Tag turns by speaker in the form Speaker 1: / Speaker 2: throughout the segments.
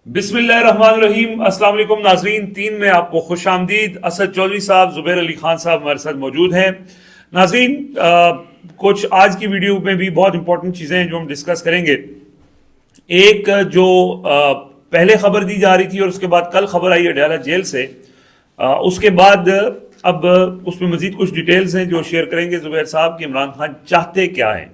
Speaker 1: بسم اللہ الرحمن الرحیم۔ السلام علیکم ناظرین، 3 میں آپ کو خوش آمدید۔ اسد چودھری صاحب، زبیر علی خان صاحب ہمارے ساتھ موجود ہیں۔ ناظرین، کچھ آج کی ویڈیو میں بھی بہت امپورٹنٹ چیزیں ہیں جو ہم ڈسکس کریں گے۔ ایک جو پہلے خبر دی جا رہی تھی اور اس کے بعد کل خبر آئی اڈیالہ جیل سے، اس کے بعد اب اس میں مزید کچھ ڈیٹیلز ہیں جو شیئر کریں گے زبیر صاحب کہ عمران خان چاہتے کیا ہیں۔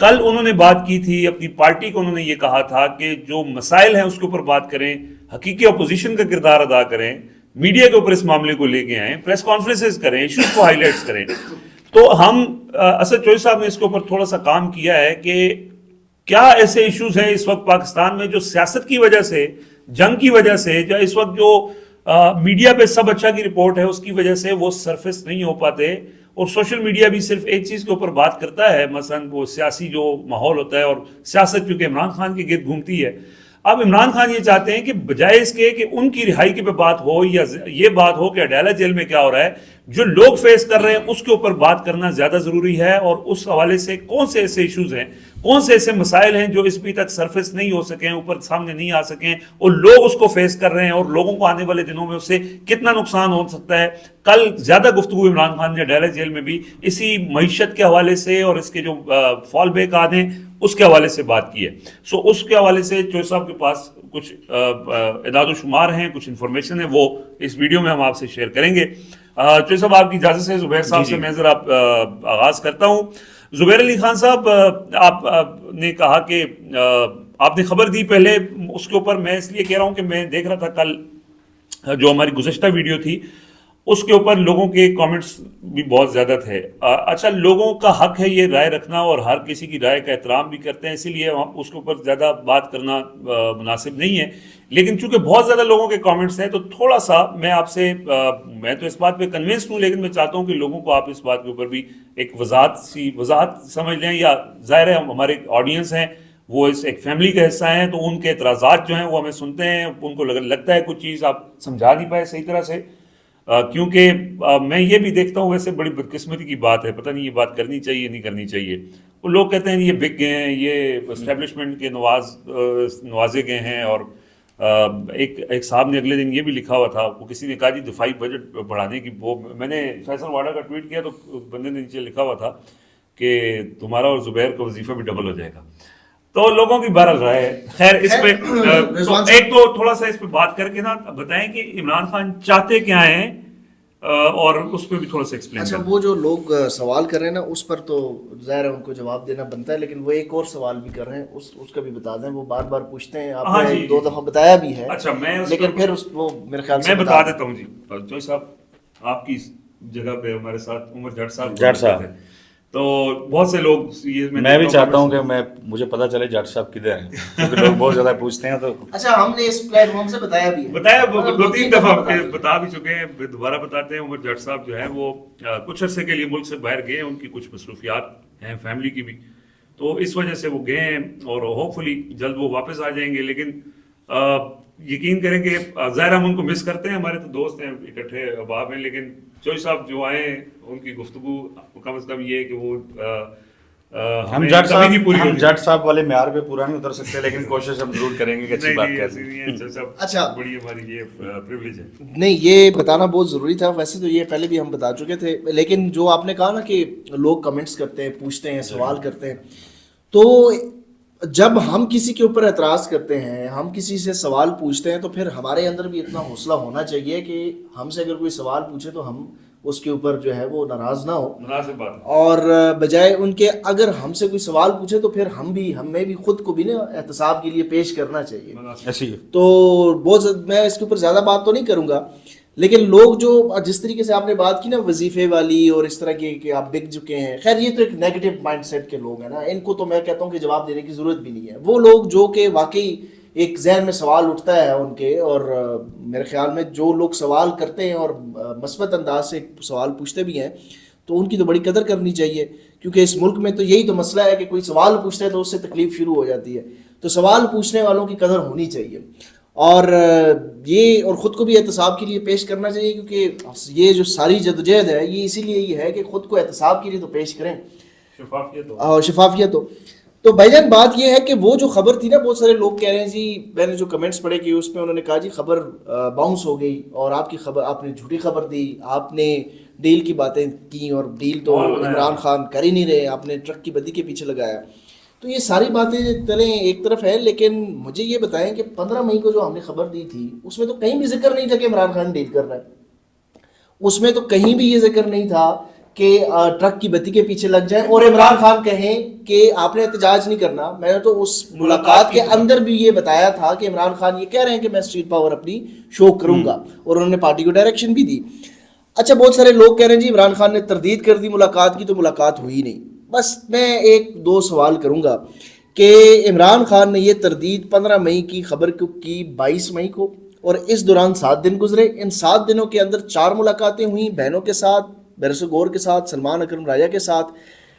Speaker 1: کل انہوں نے بات کی تھی، اپنی پارٹی کو انہوں نے یہ کہا تھا کہ جو مسائل ہیں اس کے اوپر بات کریں، حقیقی اپوزیشن کا کردار ادا کریں، میڈیا کے اوپر اس معاملے کو لے کے آئیں، پریس کانفرنسز کریں، ایشوز کو ہائی لائٹس کریں۔ تو ہم اسد چودھری صاحب نے اس کے اوپر تھوڑا سا کام کیا ہے کہ کیا ایسے ایشوز ہیں اس وقت پاکستان میں جو سیاست کی وجہ سے، جنگ کی وجہ سے، یا اس وقت جو میڈیا پہ سب اچھا کی رپورٹ ہے اس کی وجہ سے وہ سرفیس نہیں ہو پاتے، اور سوشل میڈیا بھی صرف ایک چیز کے اوپر بات کرتا ہے، مثلا وہ سیاسی جو ماحول ہوتا ہے، اور سیاست کیونکہ عمران خان کے گرد گھومتی ہے۔ اب عمران خان یہ چاہتے ہیں کہ بجائے اس کے کہ ان کی رہائی کی پہ بات ہو یا یہ بات ہو کہ اڈیالہ جیل میں کیا ہو رہا ہے، جو لوگ فیس کر رہے ہیں اس کے اوپر بات کرنا زیادہ ضروری ہے، اور اس حوالے سے کون سے ایسے ایشوز ہیں، کون سے ایسے مسائل ہیں جو اس بھی تک سرفیس نہیں ہو سکیں، اوپر سامنے نہیں آ سکیں، اور لوگ اس کو فیس کر رہے ہیں، اور لوگوں کو آنے والے دنوں میں اس سے کتنا نقصان ہو سکتا ہے۔ کل زیادہ گفتگو عمران خان نے اڈیالہ جیل میں بھی اسی معیشت کے حوالے سے اور اس کے جو فال بیک آنے اس کے حوالے سے بات کی ہے۔ سو اس کے حوالے سے چودھری صاحب کے پاس کچھ اعداد و شمار ہیں، کچھ انفارمیشن ہے، وہ اس ویڈیو میں ہم آپ سے شیئر کریں گے۔ چودھری صاحب آپ کی اجازت سے زبیر صاحب سے میں ذرا آغاز کرتا ہوں۔ زبیر علی خان صاحب، آپ نے کہا کہ آپ نے خبر دی پہلے، اس کے اوپر میں اس لیے کہہ رہا ہوں کہ میں دیکھ رہا تھا کل جو ہماری گزشتہ ویڈیو تھی اس کے اوپر لوگوں کے کامنٹس بھی بہت زیادہ تھے۔ اچھا، لوگوں کا حق ہے یہ رائے رکھنا، اور ہر کسی کی رائے کا احترام بھی کرتے ہیں، اسی لیے اس کے اوپر زیادہ بات کرنا مناسب نہیں ہے، لیکن چونکہ بہت زیادہ لوگوں کے کامنٹس ہیں تو تھوڑا سا میں آپ سے، میں تو اس بات پہ کنونسڈ ہوں، لیکن میں چاہتا ہوں کہ لوگوں کو آپ اس بات کے اوپر بھی ایک وضاحت سمجھ لیں، یا ظاہر ہے ہمارے آڈینس ہیں وہ اس ایک فیملی کا حصہ ہیں، تو ان کے اعتراضات جو ہیں وہ ہمیں سنتے ہیں، ان کو لگتا ہے کچھ چیز آپ سمجھا نہیں پائے صحیح طرح سے، کیونکہ میں یہ بھی دیکھتا ہوں، ویسے بڑی بدقسمتی کی بات ہے، پتہ نہیں یہ بات کرنی چاہیے نہیں کرنی چاہیے۔ وہ لوگ کہتے ہیں یہ بک گئے ہیں، یہ اسٹیبلشمنٹ کے نوازے گئے ہیں، اور ایک صاحب نے اگلے دن یہ بھی لکھا ہوا تھا، وہ کسی نے کہا جی دفاعی بجٹ بڑھانے کی، وہ میں نے فیصل واڈا کا ٹویٹ کیا تو بندے نے نیچے لکھا ہوا تھا کہ تمہارا اور زبیر کا وظیفہ بھی ڈبل ہو جائے گا۔ تو لوگوں کی بہرحال رائے ہے۔ خیر، اس پہ ایک تو تھوڑا سا اس پہ بات کر کے نا بتائیں کہ عمران خان چاہتے کیا ہیں، اور اس پہ بھی تھوڑا سا ایکسپلین۔
Speaker 2: اچھا، وہ جو لوگ سوال کر رہے ہیں نا اس پر تو ظاہر ہے ان کو جواب دینا بنتا ہے، لیکن وہ ایک اور سوال بھی کر رہے ہیں، اس کا بھی بتا دیں۔ وہ بار بار پوچھتے ہیں، آپ نے 2 دفعہ بتایا بھی ہے،
Speaker 1: اچھا
Speaker 2: لیکن پھر وہ میرے خیال سے
Speaker 1: میں بتا دیتا ہوں۔ جی چودھری صاحب، آپ کی جگہ پہ ہمارے ساتھ عمر جٹ صاحب، تو بہت سے لوگ
Speaker 3: میں بھی چاہتا ہوں کہ مجھے پتا چلے جٹ صاحب کدھر ہیں، کیونکہ لوگ بہت زیادہ پوچھتے ہیں۔ تو
Speaker 2: اچھا، ہم نے اس پلیٹ فارم سے بتایا
Speaker 1: 2-3 دفعہ بتا بھی چکے ہیں، دوبارہ بتاتے ہیں۔ عمر جٹ صاحب جو ہے وہ کچھ عرصے کے لیے ملک سے باہر گئے ہیں، ان کی کچھ مصروفیات ہیں فیملی کی بھی، تو اس وجہ سے وہ گئے ہیں، اور ہوپ فلی جلد وہ واپس آ جائیں گے۔ لیکن یقین کریں کہ ظاہر ہم ان کو مس کرتے ہیں، ہمارے تو دوست ہیں، اکٹھے احباب ہیں، لیکن چودھری صاحب جو آئے ہیں ان کی گفتگو کم از کم یہ ہے کہ وہ
Speaker 3: ہم جٹ صاحب والے معیار پہ پورا نہیں اتر سکتے، لیکن کوشش ہم ضرور کریں گے کہ اچھی بات کریں۔
Speaker 2: اچھا،
Speaker 1: بڑی ہماری یہ پریویلیج ہے۔
Speaker 2: نہیں، یہ بتانا بہت ضروری تھا، ویسے تو یہ پہلے بھی ہم بتا چکے تھے، لیکن جو آپ نے کہا نا کہ لوگ کمنٹس کرتے ہیں، پوچھتے ہیں، سوال کرتے ہیں، تو جب ہم کسی کے اوپر اعتراض کرتے ہیں، ہم کسی سے سوال پوچھتے ہیں، تو پھر ہمارے اندر بھی اتنا حوصلہ ہونا چاہیے کہ ہم سے اگر کوئی سوال پوچھے تو ہم اس کے اوپر جو ہے وہ ناراض نہ ہو،
Speaker 1: مناسب بات، اور
Speaker 2: بجائے ان کے اگر ہم سے کوئی سوال پوچھے تو پھر ہمیں بھی خود کو بھی نا احتساب کے لیے پیش کرنا چاہیے۔ تو بہت میں اس کے اوپر زیادہ بات تو نہیں کروں گا، لیکن لوگ جو جس طریقے سے آپ نے بات کی نا وظیفے والی اور اس طرح کی کہ آپ بک چکے ہیں، خیر یہ تو ایک نیگیٹو مائنڈ سیٹ کے لوگ ہیں نا، ان کو تو میں کہتا ہوں کہ جواب دینے کی ضرورت بھی نہیں ہے۔ وہ لوگ جو کہ واقعی ایک ذہن میں سوال اٹھتا ہے ان کے، اور میرے خیال میں جو لوگ سوال کرتے ہیں اور مثبت انداز سے سوال پوچھتے بھی ہیں تو ان کی تو بڑی قدر کرنی چاہیے، کیونکہ اس ملک میں تو یہی تو مسئلہ ہے کہ کوئی سوال پوچھتا ہے تو اس سے تکلیف شروع ہو جاتی ہے۔ تو سوال پوچھنے والوں کی قدر ہونی چاہیے، اور یہ اور خود کو بھی احتساب کے لیے پیش کرنا چاہیے، کیونکہ یہ جو ساری جدوجہد ہے یہ اسی لیے یہ ہے کہ خود کو احتساب کے لیے تو پیش کریں، شفافیت ہو۔ تو بھائی جان بات یہ ہے کہ وہ جو خبر تھی نا، بہت سارے لوگ کہہ رہے ہیں جی، میں نے جو کمنٹس پڑھے کہ اس میں انہوں نے کہا جی خبر باؤنس ہو گئی اور آپ کی خبر، آپ نے جھوٹی خبر دی، آپ نے ڈیل کی باتیں کی اور ڈیل تو عمران خان کر ہی نہیں رہے، آپ نے ٹرک کی بدی کے پیچھے لگایا. تو یہ ساری باتیں چلیں ایک طرف ہے، لیکن مجھے یہ بتائیں کہ 15 مئی کو جو ہم نے خبر دی تھی اس میں تو کہیں بھی ذکر نہیں تھا کہ عمران خان ڈیل کر رہا ہے. اس میں تو کہیں بھی یہ ذکر نہیں تھا کہ ٹرک کی بتی کے پیچھے لگ جائیں اور عمران خان کہیں کہ آپ نے احتجاج نہیں کرنا. میں نے تو اس ملاقات کے اندر بھی یہ بتایا تھا کہ عمران خان یہ کہہ رہے ہیں کہ میں اسٹریٹ پاور اپنی شو کروں گا، اور انہوں نے پارٹی کو ڈائریکشن بھی دی. اچھا، بہت سارے لوگ کہہ رہے ہیں جی عمران خان نے تردید کر دی ملاقات کی، تو ملاقات ہوئی نہیں. بس میں ایک دو سوال کروں گا کہ عمران خان نے یہ تردید 15 مئی کی خبر کو کی 22 مئی کو، اور اس دوران 7 دن گزرے. ان 7 دنوں کے اندر 4 ملاقاتیں ہوئیں، بہنوں کے ساتھ، بیرسٹر گور کے ساتھ، سلمان اکرم راجہ کے ساتھ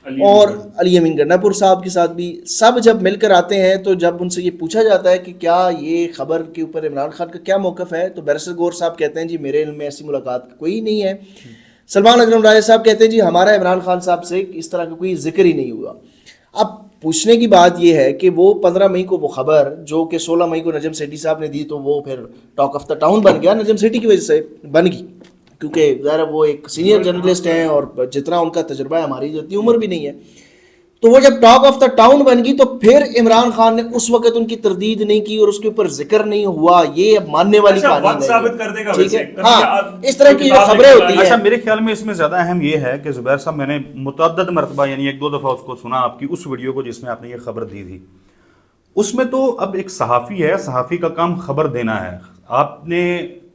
Speaker 2: اور علی امین گنڈا پور صاحب کے ساتھ بھی. سب جب مل کر آتے ہیں تو جب ان سے یہ پوچھا جاتا ہے کہ کیا یہ خبر کے اوپر عمران خان کا کیا موقف ہے، تو بیرسٹر گور صاحب کہتے ہیں جی میرے علم میں ایسی ملاقات کوئی نہیں ہے. سلمان اکرم راجہ صاحب کہتے ہیں جی ہمارا عمران خان صاحب سے اس طرح کا کوئی ذکر ہی نہیں ہوا. اب پوچھنے کی بات یہ ہے کہ وہ 15 مئی کو وہ خبر جو کہ 16 مئی کو نجم سیٹھی صاحب نے دی، تو وہ پھر ٹاک آف دا ٹاؤن بن گیا. نجم سیٹھی کی وجہ سے بن گئی کیونکہ ظاہر وہ ایک سینئر جرنلسٹ ہیں اور جتنا ان کا تجربہ ہے ہماری جتنی عمر بھی نہیں ہے. تو وہ جب ٹاک آف دا ٹاؤن بن گئی تو پھر عمران خان نے اس وقت ان کی تردید نہیں کی اور اس کے اوپر ذکر نہیں ہوا. یہ اب ماننے والی کہانی ہے، ٹھیک ہے. ہاں، اس طرح کی خبریں ہوتی ہیں.
Speaker 3: اچھا، میرے خیال میں اس میں زیادہ اہم یہ ہے کہ زبیر صاحب، میں نے متعدد مرتبہ یعنی 1-2 دفعہ اس کو سنا، آپ کی اس ویڈیو کو جس میں آپ نے یہ خبر دی تھی. اس میں تو اب ایک صحافی ہے، صحافی کا کام خبر دینا ہے. آپ نے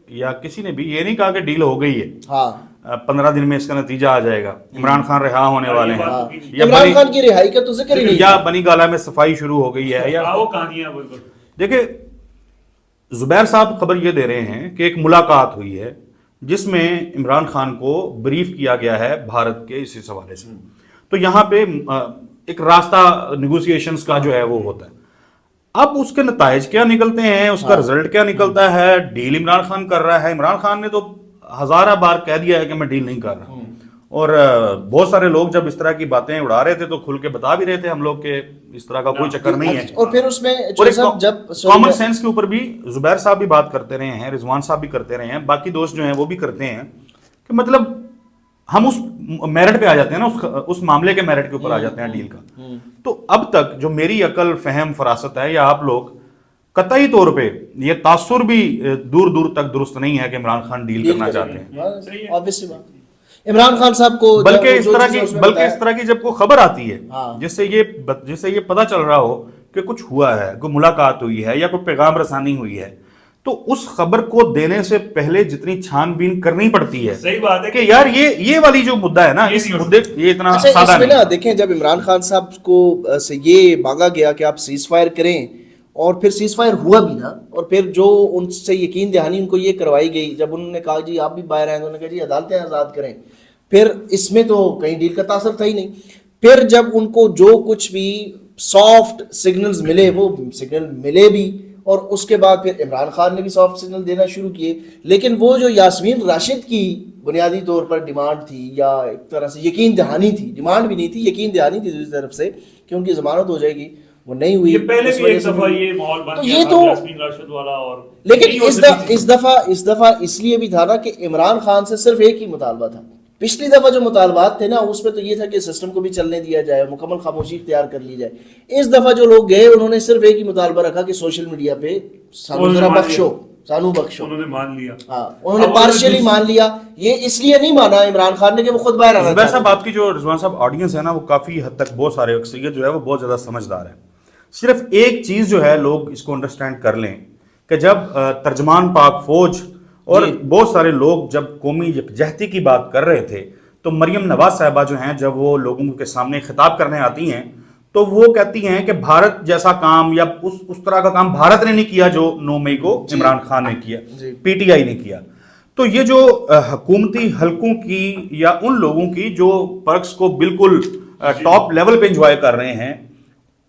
Speaker 3: یا کسی نے بھی یہ نہیں کہا کہ ڈیل ہو گئی ہے، ہاں 15 دن میں اس کا نتیجہ آ جائے گا، عمران خان رہا ہونے والے ہیں،
Speaker 2: عمران خان کی رہائی کا تو ذکر ہی نہیں،
Speaker 3: یا بنی گالا میں صفائی شروع ہو گئی ہے، یا دیکھیں زبیر صاحب خبر یہ دے رہے ہیں کہ ایک ملاقات ہوئی ہے جس میں عمران خان کو بریف کیا گیا ہے بھارت کے اسی حوالے سے. تو یہاں پہ ایک راستہ نیگوسیشنز کا جو ہے وہ ہوتا ہے. اب اس کے نتائج کیا نکلتے ہیں، اس کا رزلٹ کیا نکلتا ہے، ڈیل عمران خان کر رہا ہے. عمران خان نے تو ہزارہ بار کہہ دیا ہے کہ میں ڈیل نہیں کر رہا، اور بہت سارے لوگ جب اس طرح کی باتیں اڑا رہے تھے تو کھل کے بتا بھی رہے تھے ہم لوگ کہ اس طرح کا کوئی چکر نہیں ہے.
Speaker 2: اور پھر اس میں
Speaker 3: جب کامن سینس کے اوپر بھی زبیر صاحب بھی بات کرتے رہے ہیں، رضوان صاحب بھی کرتے رہے ہیں، باقی دوست جو ہیں وہ بھی کرتے ہیں کہ مطلب ہم اس میرٹ پہ آ جاتے ہیں نا، اس معاملے کے میرٹ کے اوپر آ جاتے ہیں ڈیل کا. تو اب تک جو میری عقل فہم فراست ہے، یا آپ لوگ قطعی طور پہ یہ تاثر بھی دور دور تک درست نہیں ہے کہ عمران خان ڈیل کرنا چاہتے ہیں.
Speaker 2: عمران خان صاحب کو
Speaker 3: بلکہ اس طرح کی جب کوئی خبر آتی ہے جس سے یہ پتہ چل رہا ہو کہ کچھ ہوا ہے، کوئی ملاقات ہوئی ہے یا کوئی پیغام رسانی ہوئی ہے، تو اس خبر کو دینے سے پہلے جتنی چھان بین کرنی پڑتی ہے. صحیح بات ہے کہ یار یہ والی جو مدعا ہے نا، اس مدعے یہ اتنا سادہ نہیں.
Speaker 2: دیکھیں جب عمران خان صاحب کو سے یہ مانگا گیا کہ آپ سیز فائر کریں، اور پھر سیز فائر ہوا بھی نا، اور پھر جو ان سے یقین دہانی ان کو یہ کروائی گئی، جب انہوں نے کہا جی آپ بھی باہر ہیں، تو انہوں نے کہا جی عدالتیں آزاد کریں، پھر اس میں تو کہیں ڈیل کا تاثر تھا ہی نہیں. پھر جب ان کو جو کچھ بھی سافٹ سگنلز ملے وہ سگنل ملے بھی، اور اس کے بعد پھر عمران خان نے بھی سافٹ سگنل دینا شروع کیے. لیکن وہ جو یاسمین راشد کی بنیادی طور پر ڈیمانڈ تھی، یا ایک طرح سے یقین دہانی تھی، ڈیمانڈ بھی نہیں تھی، یقین دہانی تھی دوسری طرف سے کہ ان کی ضمانت ہو جائے گی، وہ نہیں ہوئی.
Speaker 1: یہ پہلے بھی ایک دفعہ یہ ماحول بن گیا تھا یاسمین راشد والا، اور
Speaker 2: لیکن اس دفعہ اس لیے بھی تھا نا کہ عمران خان سے صرف ایک ہی مطالبہ تھا. پچھلی دفعہ جو مطالبات تھے نا اس میں تو یہ تھا کہ سسٹم کو بھی چلنے دیا جائے، مکمل خاموشی اختیار کر لی جائے. اس دفعہ جو لوگ گئے انہوں نے صرف ایک ہی مطالبہ رکھا کہ سوشل میڈیا پہ سانو ذرا بخشو، سانو بخشو.
Speaker 1: انہوں نے مان لیا،
Speaker 2: ہاں انہوں نے پارشلی مان لیا. یہ اس لیے نہیں مانا عمران خان نے کہ وہ خود باہر آنا
Speaker 3: چاہتے. صاحب آپ کی جو رضوان صاحب آڈینس ہے نا، وہ کافی حد تک بہت سارے اکثریت جو ہے وہ بہت زیادہ سمجھدار ہے. صرف ایک چیز جو ہے لوگ اس کو انڈرسٹینڈ کر لیں کہ جب ترجمان پاک فوج اور بہت سارے لوگ جب قومی یکجہتی کی بات کر رہے تھے، تو مریم نواز صاحبہ جو ہیں جب وہ لوگوں کے سامنے خطاب کرنے آتی ہیں تو وہ کہتی ہیں کہ بھارت جیسا کام یا اس طرح کا کام بھارت نے نہیں کیا جو 9 مئی کو عمران خان نے کیا، پی ٹی آئی نے کیا. تو یہ جو حکومتی حلقوں کی یا ان لوگوں کی جو پرکس کو بالکل ٹاپ لیول پہ انجوائے کر رہے ہیں،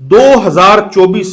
Speaker 3: 2024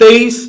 Speaker 3: 23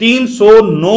Speaker 3: 309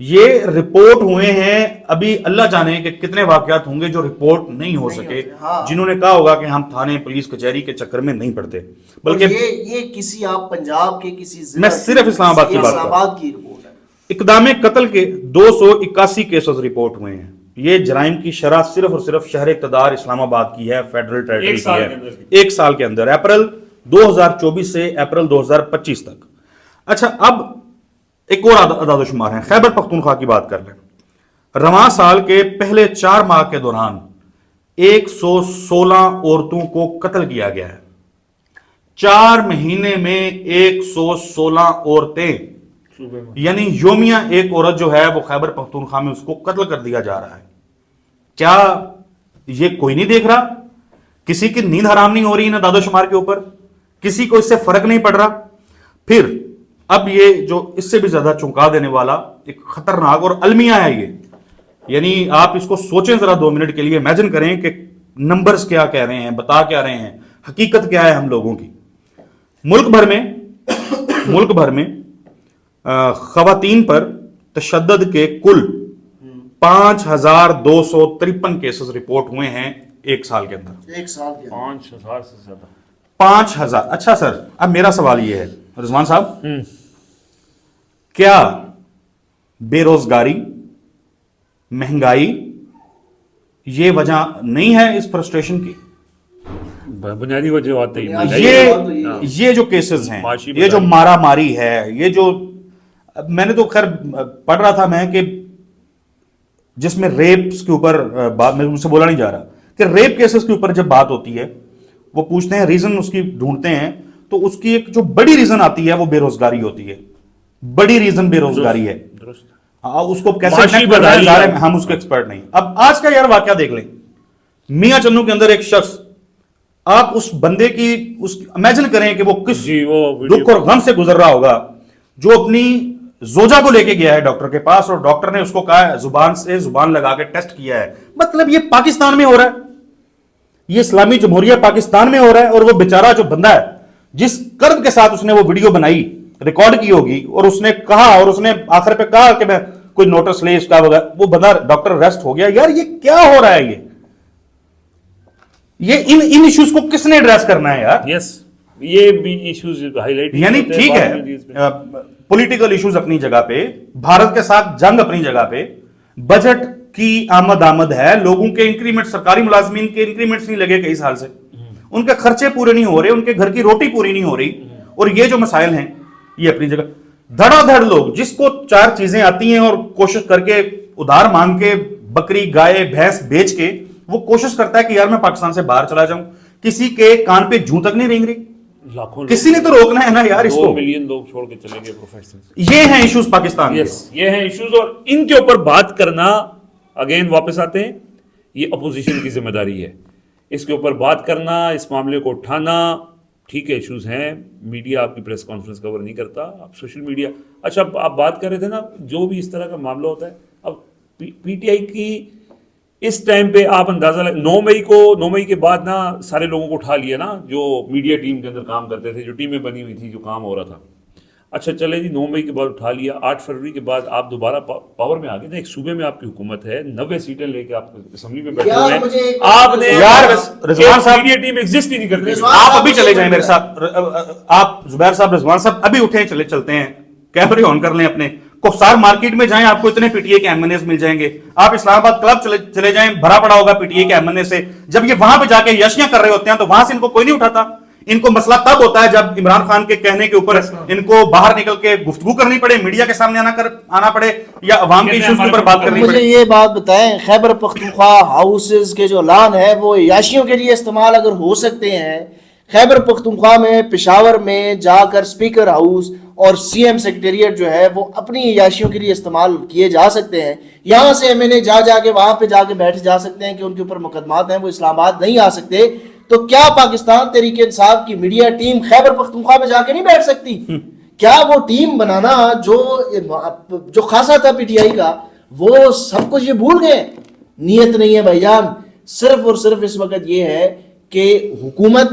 Speaker 3: یہ رپورٹ ہوئے ہیں, ابھی اللہ جانے کہ کتنے واقعات ہوں گے جو رپورٹ نہیں ہو سکے, جنہوں نے کہا ہوگا کہ ہم تھانے پولیس کچہری کے چکر میں نہیں پڑتے, بلکہ
Speaker 2: یہ کسی آپ پنجاب کے کسی ضلع,
Speaker 3: میں صرف اسلام آباد کی بات کر رہا ہوں,
Speaker 2: کی رپورٹ ہے.
Speaker 3: اقدام قتل کے 281 کیسز رپورٹ ہوئے ہیں. یہ جرائم کی شرح صرف اور صرف شہر اقتدار اسلام آباد کی ہے, فیڈرل ٹیریٹری کی ہے, ایک سال کے اندر, اپریل 2024 سے اپریل 2025 تک. اچھا, اب ایک اور اعداد و شمار ہیں. خیبر پختونخوا کی بات کر لیں. رواں سال کے پہلے 4 ماہ کے دوران 116 عورتوں کو قتل کیا گیا ہے. 4 مہینے میں 116 عورتیں, یعنی یومیہ ایک عورت جو ہے وہ خیبر پختونخوا میں اس کو قتل کر دیا جا رہا ہے. کیا یہ کوئی نہیں دیکھ رہا؟ کسی کی نیند حرام نہیں ہو رہی ان اعداد و شمار کے اوپر؟ کسی کو اس سے فرق نہیں پڑ رہا؟ پھر اب یہ جو اس سے بھی زیادہ چونکا دینے والا ایک خطرناک اور المیہ ہے یہ, یعنی آپ اس کو سوچیں ذرا 2 منٹ کے لیے, امیجن کریں کہ نمبرز کیا کہہ رہے ہیں, بتا کیا رہے ہیں, حقیقت کیا ہے ہم لوگوں کی. ملک بھر میں خواتین پر تشدد کے کل 5253 کیسز رپورٹ ہوئے ہیں ایک سال کے اندر.
Speaker 2: ایک سال کے
Speaker 1: 5000 سے زیادہ.
Speaker 3: 5000. اچھا سر, اب میرا سوال یہ ہے رضوان صاحب, کیا بے روزگاری, مہنگائی یہ وجہ نہیں ہے اس فرسٹریشن کی؟
Speaker 1: بنیادی وجہ آتے ہی
Speaker 3: یہ جو کیسز ہیں, یہ جو مارا ماری ہے, یہ جو میں نے تو خیر پڑھ رہا تھا میں کہ جس میں ریپس کے اوپر بات, مجھ سے بولا نہیں جا رہا کہ ریپ کیسز کے اوپر جب بات ہوتی ہے وہ پوچھتے ہیں, ریزن اس کی ڈھونڈتے ہیں, تو اس کی ایک جو بڑی ریزن آتی ہے وہ بے روزگاری ہوتی ہے. بڑی ریزن بے روزگاری ہے. اس کو کیسے ہم اس کے ایکسپرٹ نہیں. اب آج کا یار واقعہ دیکھ لیں. میاں چنو کے اندر ایک شخص, آپ اس بندے کی امیجن کریں کہ وہ کس دکھ اور غم سے گزر رہا ہوگا, جو اپنی زوجہ کو لے کے گیا ہے ڈاکٹر کے پاس, اور ڈاکٹر نے اس کو کہا ہے زبان سے زبان لگا کے ٹیسٹ کیا ہے. مطلب یہ پاکستان میں ہو رہا ہے, یہ اسلامی جمہوریہ پاکستان میں ہو رہا ہے, اور وہ بیچارہ جو بندہ ہے جس کرب کے ساتھ اس نے وہ ویڈیو بنائی, ریکارڈ کی ہوگی, اور اس نے کہا, اور اس نے آخر پہ کہا کہ میں کوئی نوٹس لے اس کا وغیرہ, وہ بندہ ڈاکٹر ریسٹ ہو گیا. یار یہ کیا ہو رہا ہے؟ یہ ان ایشوز کو کس نے ایڈریس کرنا ہے یار؟
Speaker 1: یس, یہ بھی ایشوز ہائی لائٹ,
Speaker 3: یعنی ٹھیک ہے پولیٹیکل ایشوز اپنی جگہ پہ, بھارت کے ساتھ جنگ اپنی جگہ پہ, بجٹ کی آمد ہے, لوگوں کے انکریمنٹ, سرکاری ملازمین کے انکریمنٹس نہیں لگے کئی سال سے, ان کے خرچے پورے نہیں ہو رہے, ان کے گھر کی روٹی پوری نہیں ہو رہی, اور یہ جو مسائل ہیں یہ اپنی جگہ. دھڑا دھڑ لوگ جس کو 4 چیزیں آتی ہیں اور کوشش کر کے ادھار مانگ کے بکری گائے بھینس بیچ کے وہ کوشش کرتا ہے کہ یار میں پاکستان سے باہر چلا جاؤں, کسی کے کان پہ جوں تک نہیں رینگ رہی, کسی نے تو روکنا ہے نا یار اس کو.
Speaker 1: 2 ملین لوگ چھوڑ کے چلے گئے پروفیشنل.
Speaker 3: یہ ہیں ایشوز پاکستان کے.
Speaker 1: یہ ہیں ایشوز, اور ان کے اوپر بات کرنا اگین واپس آتے ہیں, یہ اپوزیشن کی ذمہ داری ہے. اس کے اوپر بات کرنا, اس معاملے کو اٹھانا. ٹھیک ہے ایشوز ہیں, میڈیا آپ کی پریس کانفرنس کور نہیں کرتا, آپ سوشل میڈیا. اچھا آپ بات کر رہے تھے نا, جو بھی اس طرح کا معاملہ ہوتا ہے, اب پی ٹی آئی کی اس ٹائم پہ آپ اندازہ 9 مئی کے بعد نا سارے لوگوں کو اٹھا لیا نا, جو میڈیا ٹیم کے اندر کام کرتے تھے, جو ٹیمیں بنی ہوئی تھی, جو کام ہو رہا تھا. اچھا چلے جی, 9 مئی کے بعد اٹھا لیا, 8 فروری کے بعد آپ دوبارہ پاور میں آ گئے. ایک صوبے میں آپ کی حکومت ہے, 90 سیٹیں لے کے آپ اسمبلی میں بیٹھے ہوئے ہیں, آپ نے
Speaker 3: رضوان صاحب
Speaker 1: میڈیا ٹیم ایگزسٹ ہی نہیں کرتی.
Speaker 3: آپ ابھی چلے جائیں میرے ساتھ, آپ زبیر صاحب, رضوان صاحب ابھی اٹھیں, چلتے ہیں, کیمرے آن کر لیں اپنے. کوسار مارکیٹ میں جائیں, آپ کو اتنے پی ٹی اے کے ایم این ایز مل جائیں گے. آپ اسلام آباد کلب چلے جائیں, بھرا پڑا ہوگا پی ٹی اے کے ایم این اے سے. جب یہ وہاں پہ جا کے یشیاں کر رہے ہوتے ہیں تو وہاں سے ان کو کوئی نہیں اٹھاتا. ان کو مسئلہ تب ہوتا ہے جب عمران خان کے کہنے کے اوپر ان کو باہر نکل کے گفتگو کرنی پڑے, میڈیا کے سامنے آنا پڑے, یا عوام کے ایشوز کے اوپر بات کرنی پڑے.
Speaker 2: مجھے یہ بات بتائیں, خیبر پختونخوا ہاؤسز کے جو اعلان ہے وہ عیاشیوں کے لیے استعمال اگر ہو سکتے ہیں, خیبر پختونخوا میں پشاور میں جا کر اسپیکر ہاؤس اور سی ایم سیکریٹریٹ جو ہے وہ اپنی عیاشیوں کے لیے استعمال کیے جا سکتے ہیں. یہاں سے ایم این اے جا کے وہاں پہ جا کے بیٹھ جا سکتے ہیں کہ ان کے اوپر مقدمات ہیں, وہ اسلام آباد نہیں آ سکتے. تو کیا پاکستان تحریک انصاف کی میڈیا ٹیم خیبر پختونخوا میں جا کے نہیں بیٹھ سکتی؟ کیا وہ ٹیم بنانا جو خاصا تھا پی ٹی آئی کا, وہ سب کچھ یہ بھول گئے؟ نیت نہیں ہے بھائی جان, صرف اور صرف اس وقت یہ ہے کہ حکومت